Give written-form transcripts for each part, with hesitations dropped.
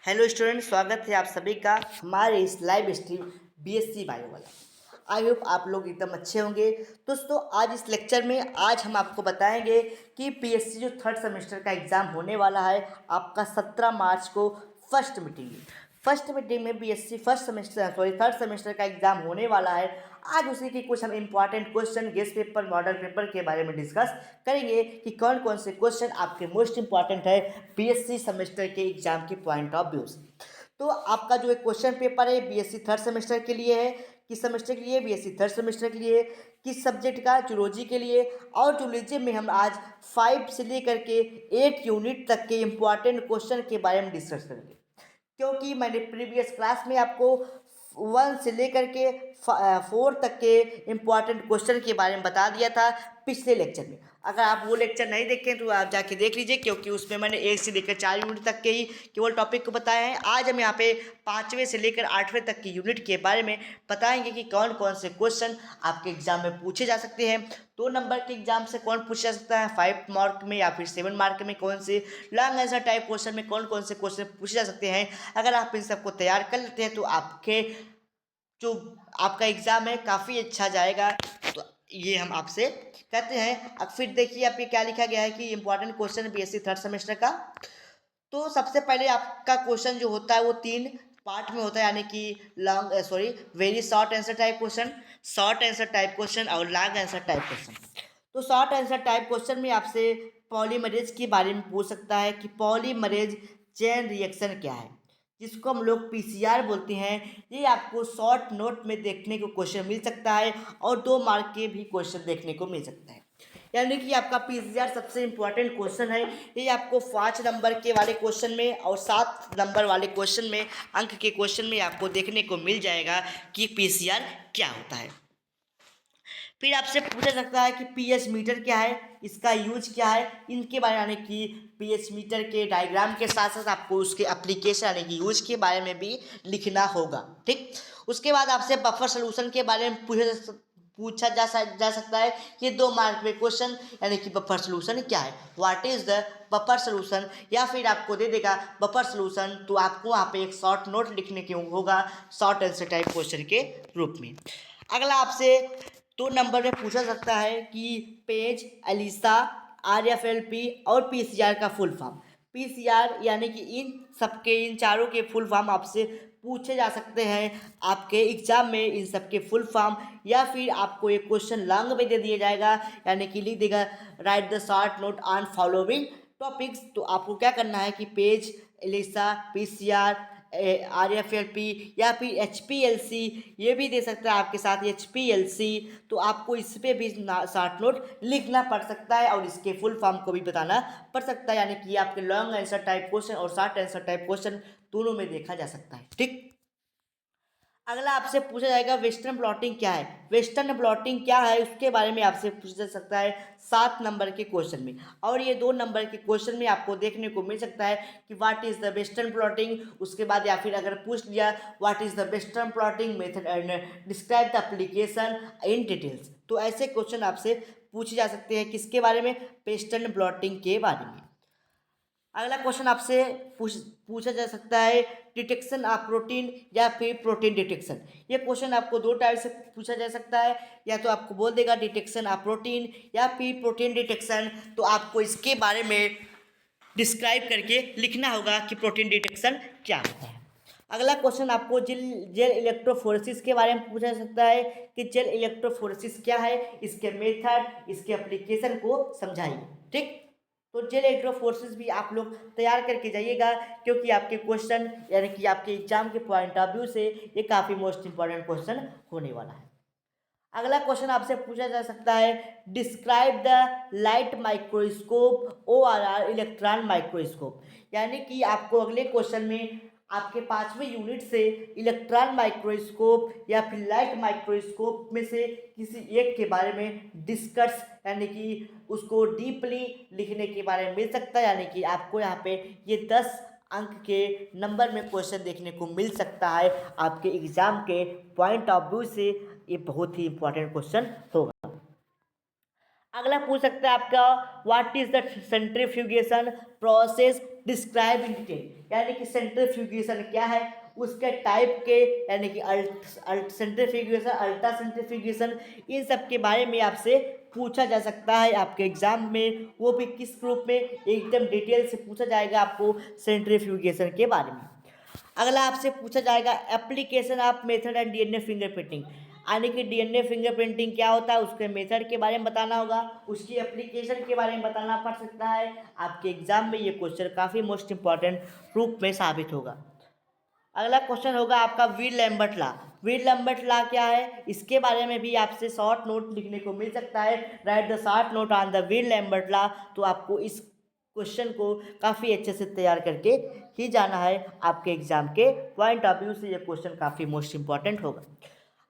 Hello student, स्वागत है आप सभी का हमारे इस लाइव स्ट्रीम बीएससी बायो वाला। आई होप आप लोग एकदम अच्छे होंगे। दोस्तों, आज इस लेक्चर में आज हम आपको बताएंगे कि पीएससी जो थर्ड सेमेस्टर का एग्ज़ाम होने वाला है आपका 17 मार्च को फर्स्ट मीटिंग में बीएससी थर्ड सेमेस्टर का एग्ज़ाम होने वाला है। आज उसी के कुछ हम important question, guest paper, model paper के बारे में डिस्कस करेंगे कि कौन कौन से क्वेश्चन आपके मोस्ट इंपॉर्टेंट है बीएससी सेमेस्टर के एग्जाम के पॉइंट ऑफ व्यू से। तो आपका जो एक क्वेश्चन पेपर है बीएससी थर्ड सेमेस्टर के लिए है, किस सेमेस्टर के लिए? बीएससी थर्ड सेमेस्टर के लिए। किस सब्जेक्ट का? जूलॉजी के लिए। और जूलॉजी में हम आज 5 से लेकर के 8 यूनिट तक के इंपॉर्टेंट क्वेश्चन के बारे में डिस्कस करेंगे, क्योंकि मैंने प्रीवियस क्लास में आपको 1 से लेकर के 4 तक के इम्पॉर्टेंट क्वेश्चन के बारे में बता दिया था पिछले लेक्चर में। अगर आप वो लेक्चर नहीं देखें तो आप जाके देख लीजिए, क्योंकि उसमें मैंने 1 से लेकर 4 यूनिट तक के ही केवल टॉपिक को बताया है। आज हम यहाँ पे 5वें से लेकर 8वें तक की यूनिट के बारे में बताएंगे कि कौन कौन से क्वेश्चन आपके एग्जाम में पूछे जा सकते हैं। 2 नंबर के एग्जाम से कौन पूछा जा सकता है, 5 मार्क में या फिर 7 मार्क में कौन से, लॉन्ग आंसर टाइप क्वेश्चन में कौन कौन से क्वेश्चन पूछे जा सकते हैं। अगर आप इन सबको तैयार कर लेते हैं तो आपके जो आपका एग्ज़ाम है काफ़ी अच्छा जाएगा। तो ये हम आपसे कहते हैं। अब फिर देखिए आप ये क्या लिखा गया है कि important question BSc third semester का। तो सबसे पहले आपका क्वेश्चन जो होता है वो 3 पार्ट में होता है, यानी कि very short answer type question, short answer type question और लॉन्ग आंसर टाइप क्वेश्चन। तो शॉर्ट आंसर टाइप क्वेश्चन में आपसे पॉलीमरेज के बारे में पूछ सकता है कि पॉलीमरेज चेन रिएक्शन क्या है, जिसको हम लोग पीसीआर बोलते हैं। ये आपको शॉर्ट नोट में देखने को क्वेश्चन मिल सकता है और 2 मार्क के भी क्वेश्चन देखने को मिल सकता है। यानी कि आपका पीसीआर सबसे इंपॉर्टेंट क्वेश्चन है। ये आपको 5 नंबर के वाले क्वेश्चन में और 7 नंबर वाले क्वेश्चन में, अंक के क्वेश्चन में आपको देखने को मिल जाएगा कि पीसीआर क्या होता है। फिर आपसे पूछा सकता है कि पीएच मीटर क्या है, इसका यूज क्या है, इनके बारे में, यानी कि पीएच मीटर के डायग्राम के साथ साथ आपको उसके एप्लीकेशन यानी कि यूज के बारे में भी लिखना होगा। ठीक, उसके बाद आपसे बफर सोल्यूशन के बारे में पूछा जा सकता है। ये 2 मार्क में क्वेश्चन, यानी कि बफर सोल्यूशन क्या है, what is the buffer solution, या फिर आपको दे देगा बफर सोल्यूशन, तो आपको वहाँ पे एक शॉर्ट नोट लिखने के होगा शॉर्ट आंसर टाइप क्वेश्चन के रूप में। अगला आपसे 2 नंबर में पूछा सकता है कि पेज, एलिसा, आरएफएलपी और पीसीआर का फुल फॉर्म। पीसीआर यानी कि इन चारों के फुल फॉर्म आपसे पूछे जा सकते हैं आपके एग्जाम में, इन सब के फुल फॉर्म। या फिर आपको एक क्वेश्चन लॉन्ग में दे दिया जाएगा, यानी कि लिख देगा right the short note on following topics. तो आपको क्या करना है कि पेज, एलिसा, पीसीआर, आरएफएलपी या फिर एचपीएलसी, ये भी दे सकता है आपके साथ एचपीएलसी। तो आपको इस पर भी शॉर्ट नोट लिखना पड़ सकता है और इसके फुल फॉर्म को भी बताना पड़ सकता है, यानी कि आपके लॉन्ग आंसर टाइप क्वेश्चन और शॉर्ट आंसर टाइप क्वेश्चन दोनों में देखा जा सकता है। ठीक, अगला आपसे पूछा जाएगा वेस्टर्न प्लॉटिंग क्या है। वेस्टर्न प्लॉटिंग क्या है उसके बारे में आपसे पूछा जा सकता है 7 नंबर के क्वेश्चन में, और ये 2 नंबर के क्वेश्चन में आपको देखने को मिल सकता है कि what is the western plotting. उसके बाद या फिर अगर पूछ लिया what is the western plotting method and describe the application in details, तो ऐसे क्वेश्चन आपसे पूछे जा सकते हैं किसके बारे में, वेस्टर्न प्लॉटिंग के बारे में। अगला क्वेश्चन आपसे पूछा जा सकता है डिटेक्शन ऑफ प्रोटीन या फिर प्रोटीन डिटेक्शन। ये क्वेश्चन आपको 2 टाइप से पूछा जा सकता है, या तो आपको बोल देगा डिटेक्शन ऑफ प्रोटीन या फिर प्रोटीन डिटेक्शन। तो आपको इसके बारे में डिस्क्राइब करके लिखना होगा कि प्रोटीन डिटेक्शन क्या होता है। अगला क्वेश्चन आपको जेल इलेक्ट्रोफोरेसिस के बारे में पूछा जा सकता है कि जेल इलेक्ट्रोफोरेसिस क्या है, इसके मेथड, इसके एप्लीकेशन को समझाइए। ठीक, तो जेल इलेक्ट्रोफोरेसिस भी आप लोग तैयार करके जाइएगा, क्योंकि आपके क्वेश्चन यानी कि आपके एग्जाम के पॉइंट ऑफ व्यू से ये काफ़ी मोस्ट इंपॉर्टेंट क्वेश्चन होने वाला है। अगला क्वेश्चन आपसे पूछा जा सकता है describe the light microscope ORR electron microscope, यानी कि आपको अगले क्वेश्चन में आपके 5वें यूनिट से इलेक्ट्रॉन माइक्रोस्कोप या फिर लाइट माइक्रोस्कोप में से किसी एक के बारे में डिस्कस यानी कि उसको डीपली लिखने के बारे में मिल सकता है, यानी कि आपको यहाँ पे ये 10 अंक के नंबर में क्वेश्चन देखने को मिल सकता है आपके एग्जाम के पॉइंट ऑफ व्यू से। ये बहुत ही इंपॉर्टेंट क्वेश्चन होगा। अगला पूछ सकता है आपका what is the centrifugation process describe in detail, यानी कि सेंट्रीफ्यूगेशन क्या है, उसके टाइप के, यानी कि सेंट्रीफ्यूगेशन, अल्ट्रा सेंट्रीफ्यूगेशन, इन सब के बारे में आपसे पूछा जा सकता है आपके एग्जाम में, वो भी किस ग्रुप में, एकदम डिटेल से पूछा जाएगा आपको सेंट्रीफ्यूगेशन के बारे में। अगला आपसे पूछा जाएगा application of method and DNA fingerprinting, यानी कि डीएनए फिंगरप्रिंटिंग क्या होता है, उसके मेथड के बारे में बताना होगा, उसकी एप्लीकेशन के बारे में बताना पड़ सकता है। आपके एग्जाम में ये क्वेश्चन काफ़ी मोस्ट इंपॉर्टेंट रूप में साबित होगा। अगला क्वेश्चन होगा आपका वीर लैम्बर्ट लॉ। वीर लैम्बर्ट लॉ क्या है, इसके बारे में भी आपसे शॉर्ट नोट लिखने को मिल सकता है, right the short note on the Veer Lambert law. तो आपको इस क्वेश्चन को काफ़ी अच्छे से तैयार करके ही जाना है, आपके एग्जाम के पॉइंट ऑफ व्यू से ये क्वेश्चन काफ़ी मोस्ट इंपॉर्टेंट होगा।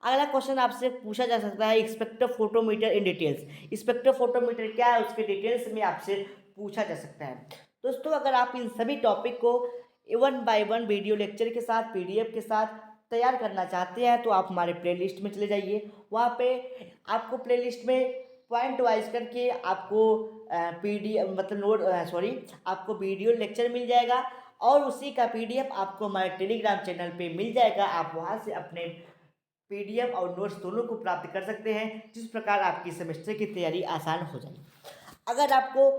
अगला क्वेश्चन आपसे पूछा जा सकता है स्पेक्ट्रोफोटोमीटर इन डिटेल्स। स्पेक्ट्रोफोटोमीटर क्या है, उसके डिटेल्स में आपसे पूछा जा सकता है। दोस्तों, अगर आप इन सभी टॉपिक को 1 by 1 वीडियो लेक्चर के साथ, पीडीएफ के साथ तैयार करना चाहते हैं तो आप हमारे प्लेलिस्ट में चले जाइए। वहाँ पे आपको प्लेलिस्ट में पॉइंट वाइज करके आपको पीडीएफ मतलब आपको वीडियो लेक्चर मिल जाएगा, और उसी का पीडीएफ आपको हमारे टेलीग्राम चैनल पे मिल जाएगा। आप वहाँ से अपने पीडीएफ और नोट्स दोनों को प्राप्त कर सकते हैं, जिस प्रकार आपकी सेमेस्टर की तैयारी आसान हो जाएगी। अगर आपको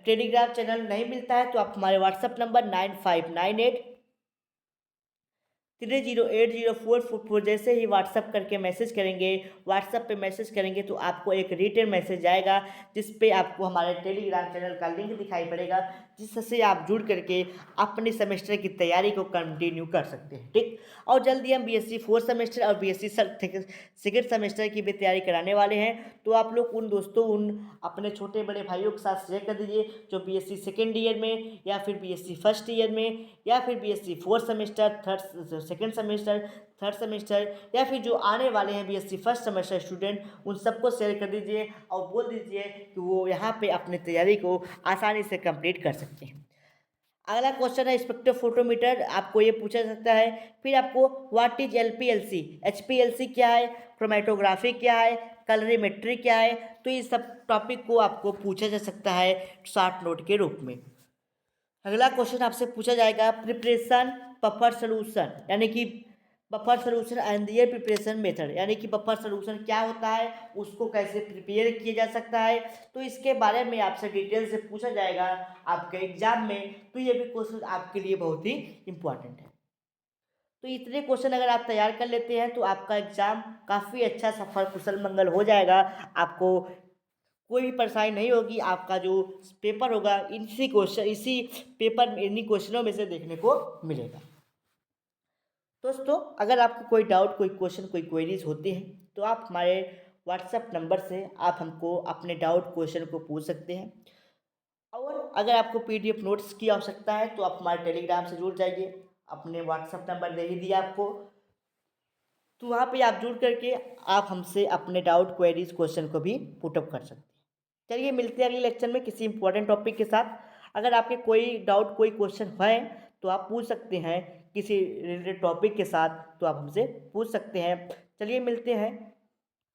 टेलीग्राम चैनल नहीं मिलता है तो आप हमारे व्हाट्सएप नंबर 959830804444 जैसे ही व्हाट्सएप करके मैसेज करेंगे, व्हाट्सएप पे मैसेज करेंगे तो आपको एक रिटन मैसेज आएगा, जिस पे आपको हमारे टेलीग्राम चैनल का लिंक दिखाई पड़ेगा, जिससे आप जुड़ करके अपने सेमेस्टर की तैयारी को कंटिन्यू कर सकते हैं। ठीक, और जल्दी हम बीएससी 4th सेमेस्टर और बीएससी सेकेंड सेमेस्टर की भी तैयारी कराने वाले हैं। तो आप लोग उन दोस्तों, उन अपने छोटे बड़े भाइयों के साथ शेयर कर दीजिए जो बीएससी सेकेंड ईयर में, या फिर बीएससी फर्स्ट ईयर में, या फिर BSc 4th semester, second semester, third semester, या फिर जो आने वाले हैं बीएससी फर्स्ट सेमेस्टर स्टूडेंट, उन सबको शेयर कर दीजिए और बोल दीजिए कि वो यहाँ पे अपनी तैयारी को आसानी से कंप्लीट कर सकते हैं। अगला क्वेश्चन है स्पेक्ट्रोफोटोमीटर, आपको ये पूछा जा सकता है। फिर आपको व्हाट इज एलपीएलसी, एचपीएलसी क्या है, क्रोमेटोग्राफी क्या है, कलरीमेट्री क्या है, तो ये सब टॉपिक को आपको पूछा जा सकता है शॉर्ट नोट के रूप में। अगला क्वेश्चन आपसे पूछा जाएगा प्रिपरेशन बफर सोल्यूशन, यानी कि buffer solution and their preparation method, यानी कि बफर सोल्यूशन क्या होता है, उसको कैसे प्रिपेयर किया जा सकता है, तो इसके बारे में आपसे डिटेल से पूछा जाएगा आपके एग्जाम में। तो ये भी क्वेश्चन आपके लिए बहुत ही इंपॉर्टेंट है। तो इतने क्वेश्चन अगर आप तैयार कर लेते हैं तो आपका एग्जाम काफ़ी अच्छा, सफल, कुशल मंगल हो जाएगा। आपको कोई भी परेशानी नहीं होगी। आपका जो पेपर होगा इसी पेपर में, इन्हीं क्वेश्चनों में से देखने को मिलेगा। दोस्तों, अगर आपको कोई डाउट, कोई क्वेश्चन, कोई क्वेरीज होती हैं तो आप हमारे व्हाट्सएप नंबर से आप हमको अपने डाउट, क्वेश्चन को पूछ सकते हैं। और अगर आपको पीडीएफ नोट्स की आवश्यकता है तो आप हमारे टेलीग्राम से जुड़ जाइए, अपने व्हाट्सएप नंबर दे ही दिया आपको, तो वहाँ पे आप जुड़ करके आप हमसे अपने डाउट, क्वेरीज, क्वेश्चन को भी पुटअप कर सकते हैं। चलिए, मिलते हैं अगले लेक्चर में किसी इंपॉर्टेंट टॉपिक के साथ। अगर आपके कोई डाउट, कोई क्वेश्चन है तो आप पूछ सकते हैं, किसी रिलेटेड टॉपिक के साथ तो आप हमसे पूछ सकते हैं। चलिए, मिलते हैं।